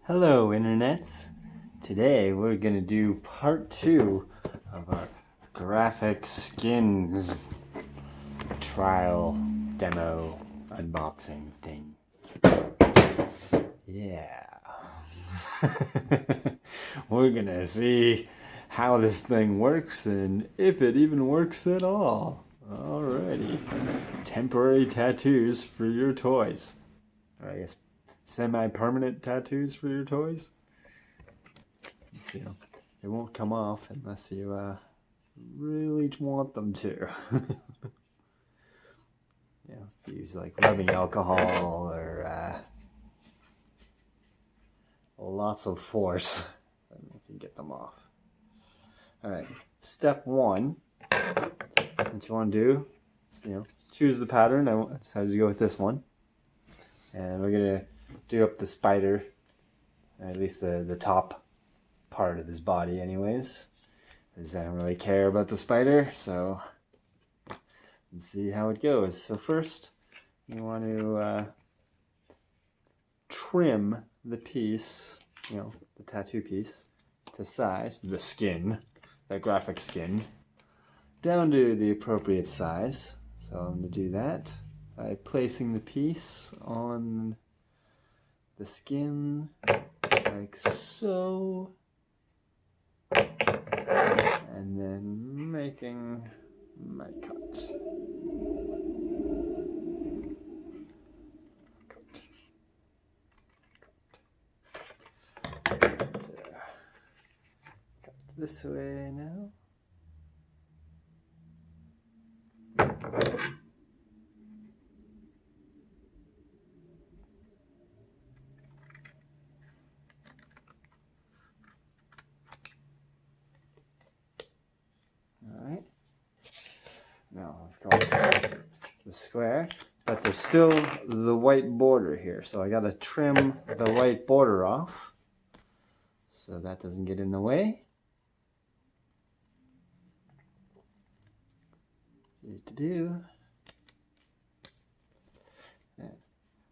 Hello, internets. Today we're gonna do part 2 of our Graphic Skinz trial demo unboxing thing. Yeah. We're gonna see how this thing works and if it even works at all. Alrighty. Temporary tattoos for your toys. Or I guess semi-permanent tattoos for your toys. You know, they won't come off unless you really want them to. You know, if you use like rubbing alcohol or lots of force, then you can get them off. Alright, step 1, what you want to do is, choose the pattern. I decided to go with this one. And we're going to do up the spider, at least the top part of his body anyways, because I don't really care about the spider, so let's see how it goes. So first, you want to trim the piece, the tattoo piece, to size, the skin, that graphic skin, down to the appropriate size. So I'm going to do that by placing the piece on the skin like so, and then making my cut. Cut this way now. Alright, now I've got the square, but there's still the white border here, so I gotta trim the white border off so that doesn't get in the way. To do.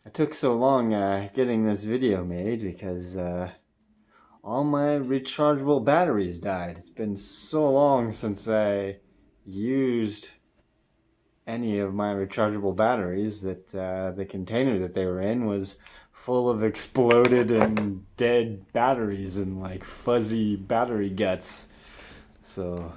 I took so long getting this video made because all my rechargeable batteries died. It's been so long since I used any of my rechargeable batteries that the container that they were in was full of exploded and dead batteries and like fuzzy battery guts. So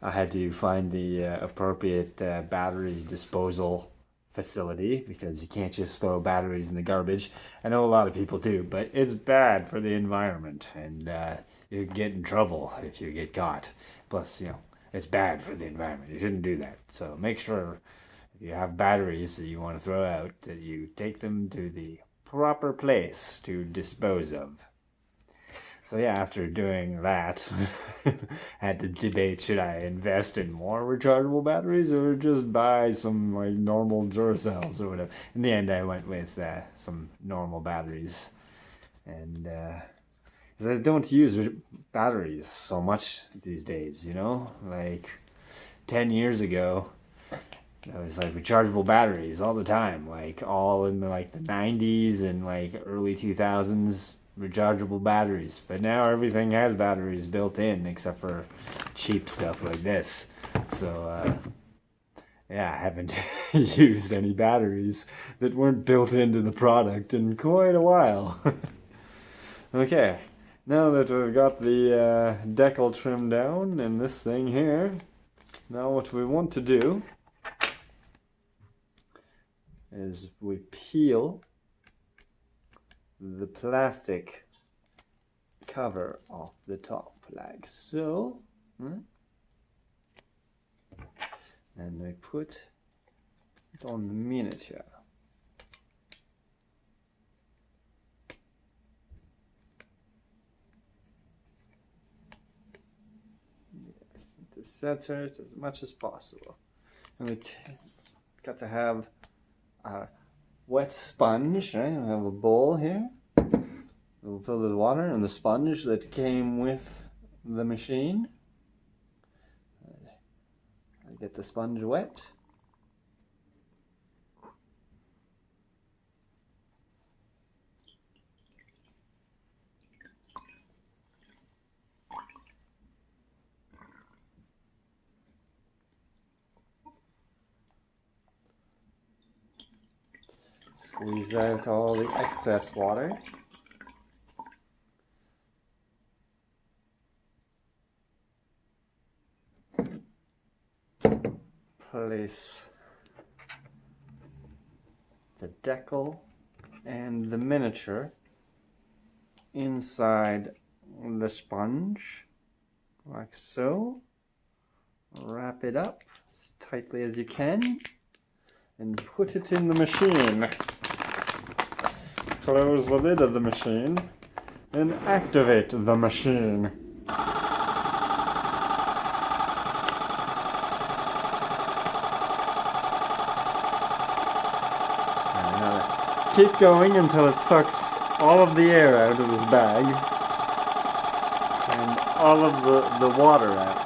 I had to find the appropriate battery disposal facility, because you can't just throw batteries in the garbage. I know a lot of people do, but it's bad for the environment, and you get in trouble if you get caught. Plus, it's bad for the environment. You shouldn't do that. So make sure if you have batteries that you want to throw out, that you take them to the proper place to dispose of. So yeah, after doing that, I had to debate, should I invest in more rechargeable batteries or just buy some like normal Duracells or whatever. In the end, I went with some normal batteries. And because I don't use batteries so much these days, like 10 years ago, it was like rechargeable batteries all the time, like all in the 90s and like early 2000s. Rechargeable batteries, but now everything has batteries built in except for cheap stuff like this. So yeah, I haven't used any batteries that weren't built into the product in quite a while. Okay, now that we've got the decal trimmed down and this thing here, now what we want to do is we peel the plastic cover off the top like so, and we put it on the miniature. Yes, to center it as much as possible, and we got to have a wet sponge, right? We have a bowl here. We'll fill it with water and the sponge that came with the machine. I get the sponge wet. Squeeze out all the excess water. Place the decal and the miniature inside the sponge, like so. Wrap it up as tightly as you can and put it in the machine. Close the lid of the machine and activate the machine. Keep going until it sucks all of the air out of this bag and all of the water out.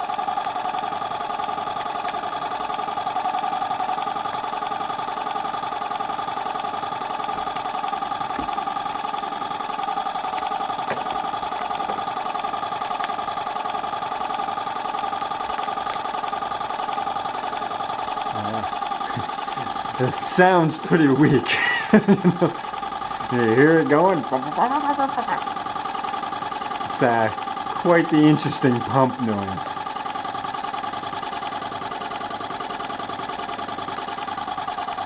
It sounds pretty weak. You hear it going? It's quite the interesting pump noise.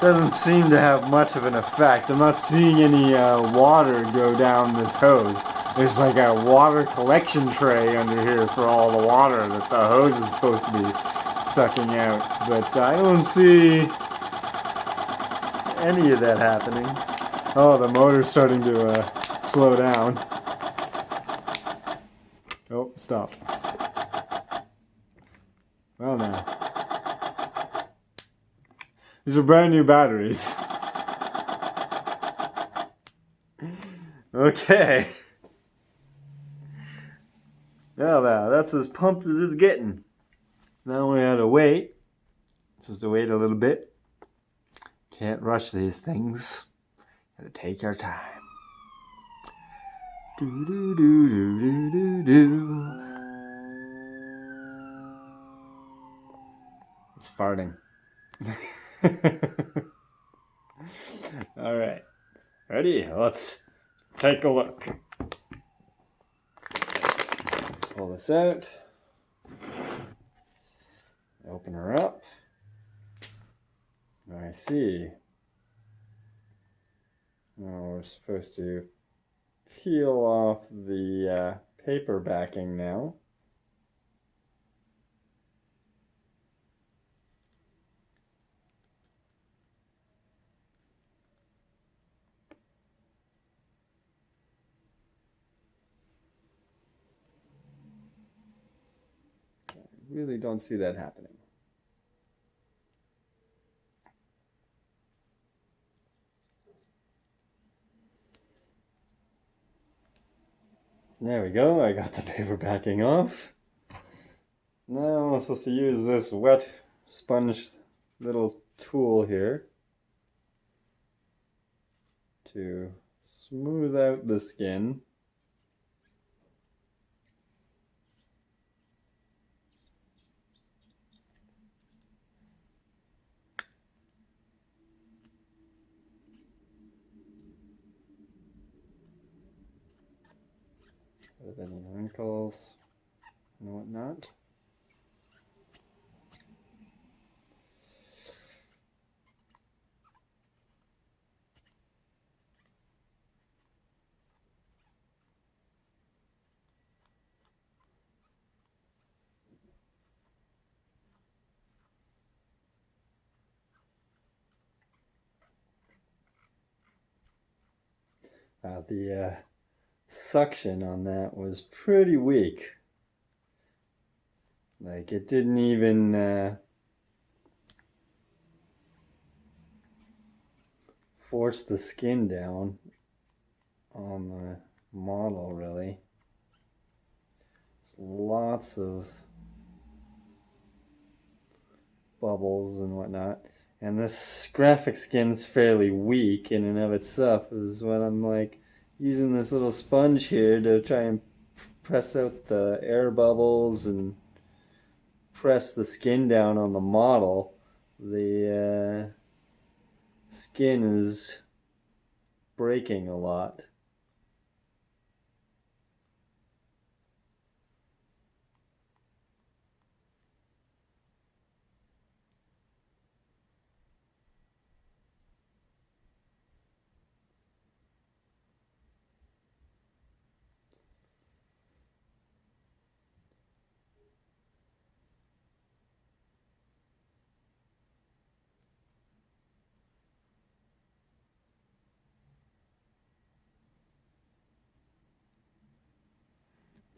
Doesn't seem to have much of an effect. I'm not seeing any water go down this hose. There's like a water collection tray under here for all the water that the hose is supposed to be sucking out. But I don't see any of that happening. Oh, the motor's starting to slow down. Oh, stopped. Well now. These are brand new batteries. Okay. Now, that's as pumped as it's getting. Now we have to wait. Just to wait a little bit. Can't rush these things. Gotta take our time. Do do do do do do do. It's farting. All right, ready? Let's take a look. Pull this out. Open her up. I see. Oh, we're supposed to peel off the paper backing now. I really don't see that happening. There we go, I got the paper backing off. Now I'm supposed to use this wet sponge little tool here to smooth out the skin. With any wrinkles and whatnot. The suction on that was pretty weak. Like it didn't even force the skin down on the model really. There's lots of bubbles and whatnot. And this Graphic Skinz fairly weak in and of itself is what I'm like using this little sponge here to try and press out the air bubbles and press the skin down on the model. The skin is breaking a lot.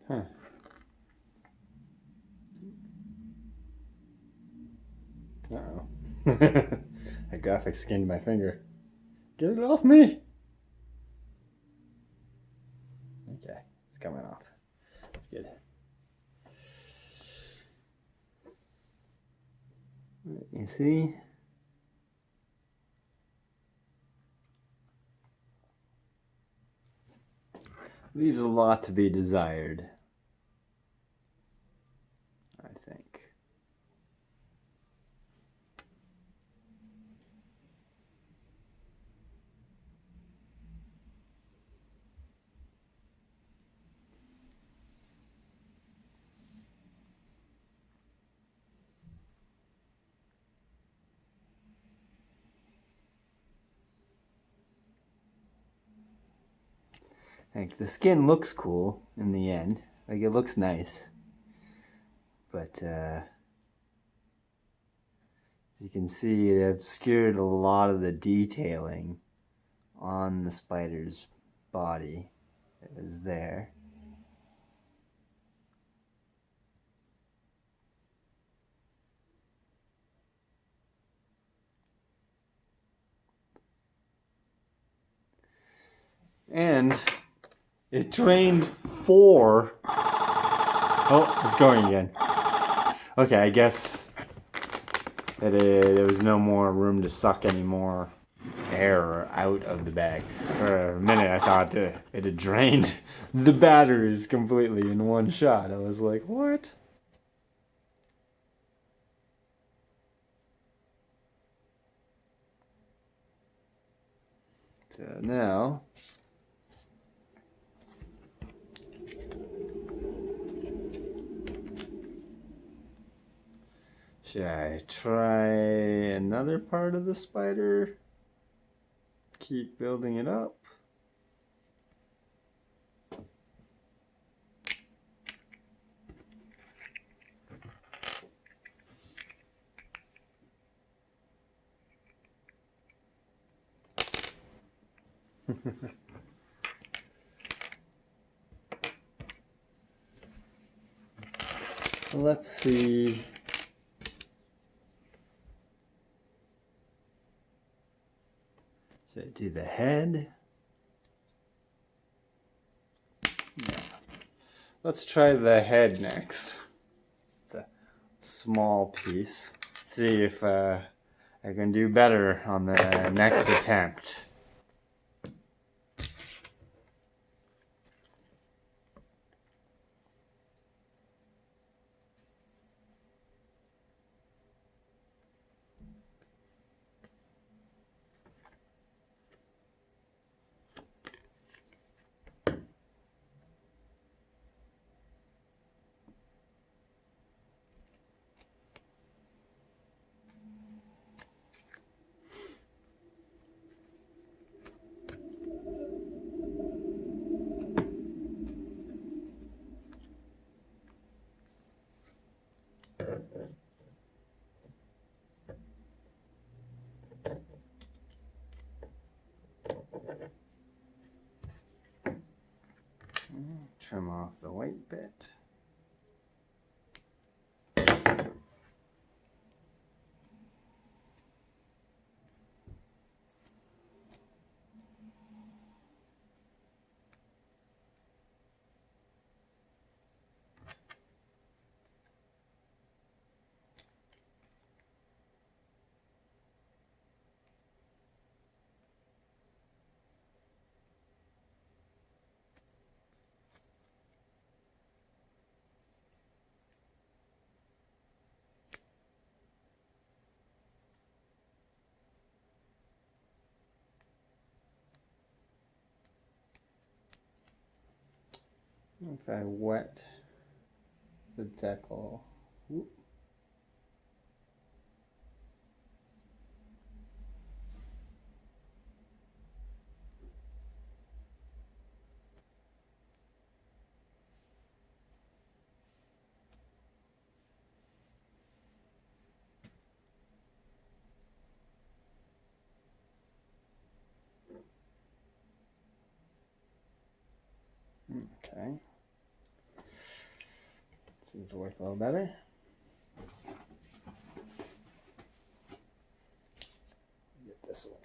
Huh. Uh-oh. I graphic skinned my finger. Get it off me! Okay, it's coming off. That's good. You see? Leaves a lot to be desired, I think. Like, the skin looks cool in the end. Like, it looks nice. But, as you can see, it obscured a lot of the detailing on the spider's body. It was there. And it drained 4. Oh, it's going again. Okay, I guess that there was no more room to suck any more air out of the bag. For a minute I thought it had drained the batteries completely in one shot. I was like, what? So now should I try another part of the spider? Keep building it up? Let's see. Should I do the head? No. Let's try the head next. It's a small piece. See if I can do better on the next attempt. Trim off the white bit. If I wet the decal. Whoop. Okay. Seems to work a little better. Get this away.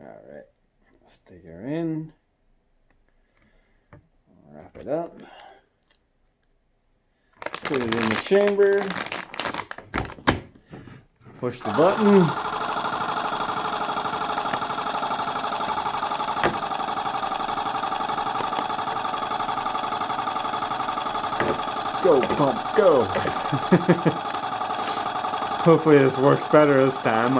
All right, stick her in. Wrap it up. Put it in the chamber. Push the button. Go, pump, go. Hopefully this works better this time.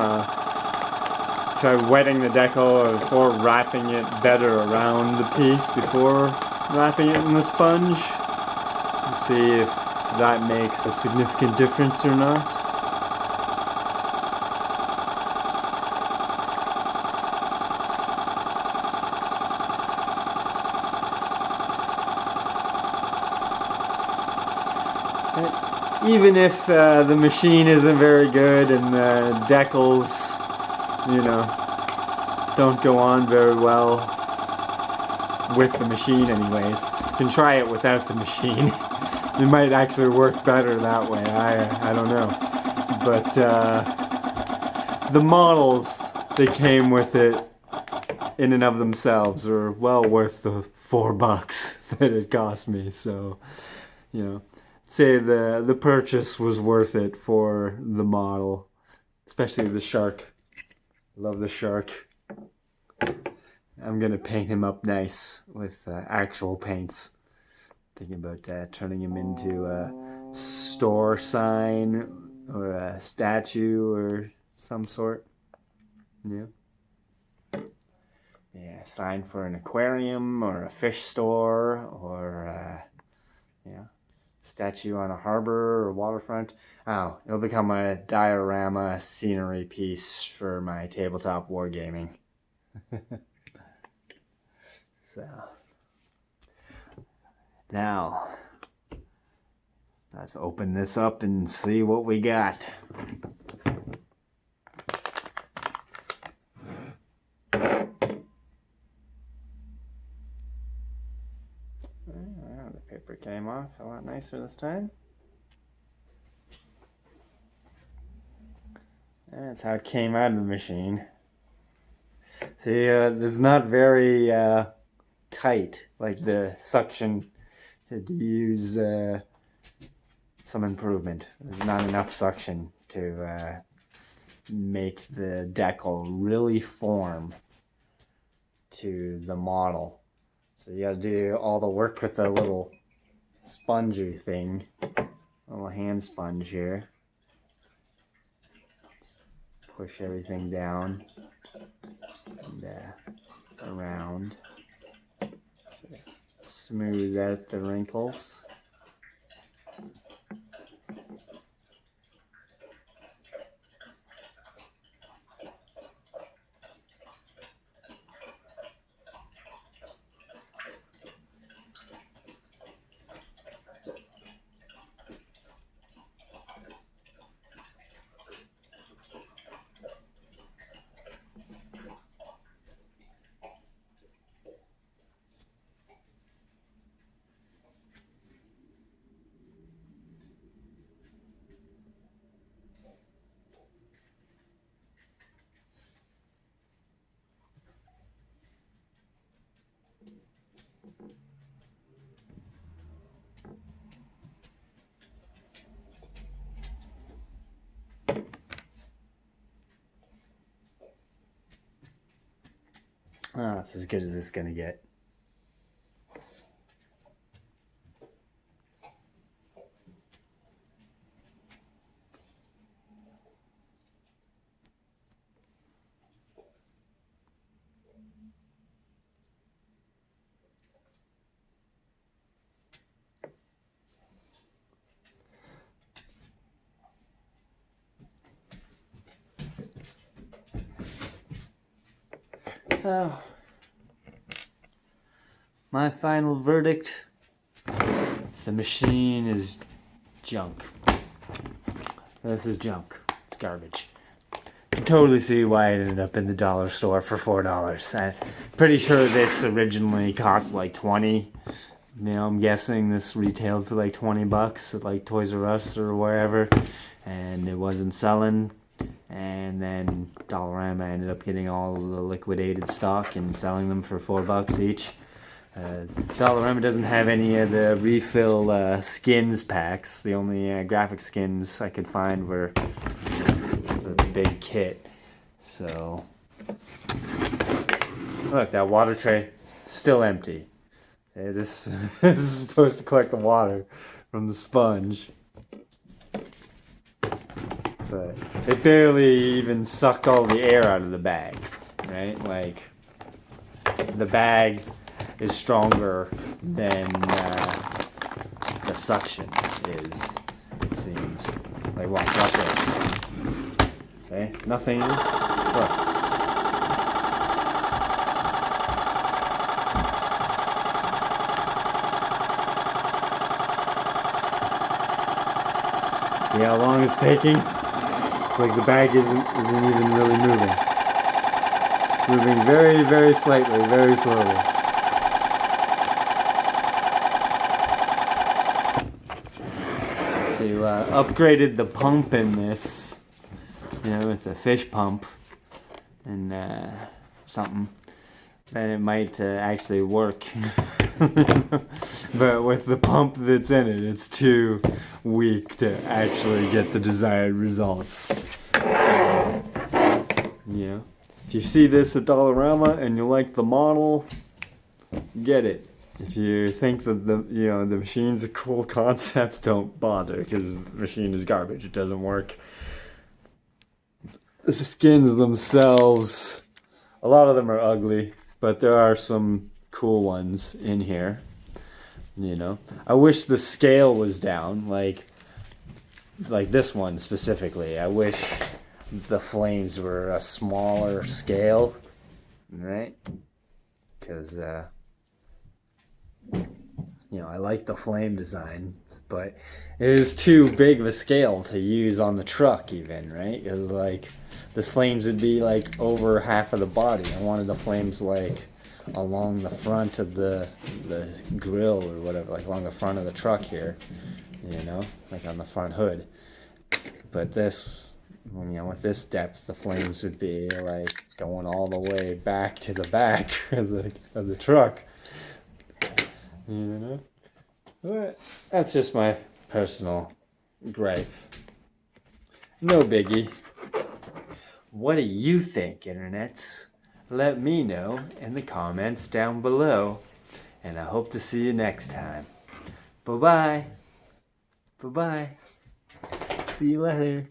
Try wetting the decal before wrapping it better around the piece before wrapping it in the sponge. And see if that makes a significant difference or not. Even if the machine isn't very good and the decals, you know, don't go on very well with the machine anyways, you can try it without the machine. It might actually work better that way. I don't know. But the models that came with it in and of themselves are well worth the $4 that it cost me. So, you know, say the purchase was worth it for the model, especially the shark. Love the shark. I'm gonna paint him up nice with actual paints. Thinking about turning him into a store sign or a statue or some sort. Yeah. Yeah, a sign for an aquarium or a fish store or yeah, statue on a harbor or waterfront. Oh, it'll become a diorama scenery piece for my tabletop wargaming. So now let's open this up and see what we got. The paper came off a lot nicer this time. That's how it came out of the machine. See, it's not very tight, like the suction. Had to use some improvement. There's not enough suction to make the decal really form to the model. So you gotta do all the work with a little spongy thing, a little hand sponge here. Push everything down and around. Smooth out the wrinkles. Oh, that's as good as it's gonna get. Oh. My final verdict, the machine is junk. This is junk. It's garbage. I can totally see why it ended up in the dollar store for $4. I'm pretty sure this originally cost like 20. You know, I'm guessing this retailed for like 20 bucks at like Toys R Us or wherever, and it wasn't selling. And then Dollarama ended up getting all the liquidated stock and selling them for $4 each. Dollarama doesn't have any of the refill skins packs. The only Graphic Skinz I could find were the big kit. So, look, that water tray still empty. Okay, this is supposed to collect the water from the sponge. But it barely even sucked all the air out of the bag, right? Like, the bag is stronger than the suction is, it seems. Like, watch this. Okay, nothing. Look. See how long it's taking? It's like the bag isn't even really moving. It's moving very, very slightly, very slowly. So upgraded the pump in this, you know, with the fish pump and something, then it might actually work. But with the pump that's in it, it's too weak to actually get the desired results. So, you know, if you see this at Dollarama and you like the model, get it. If you think that the machine's a cool concept, don't bother, because the machine is garbage. It doesn't work. The skins themselves, a lot of them are ugly, but there are some cool ones in here. You know, I wish the scale was down, like this one specifically. I wish the flames were a smaller scale, right? Because you know, I like the flame design, but it is too big of a scale to use on the truck even, right? Because like the flames would be like over half of the body. I wanted the flames like along the front of the grill or whatever, like along the front of the truck here, you know, like on the front hood. But this, you know, with this depth, the flames would be like going all the way back to the back of the truck, you know. But that's just my personal gripe. No biggie. What do you think, internets? Let me know in the comments down below, and I hope to see you next time. Bye-bye. Bye-bye. See you later.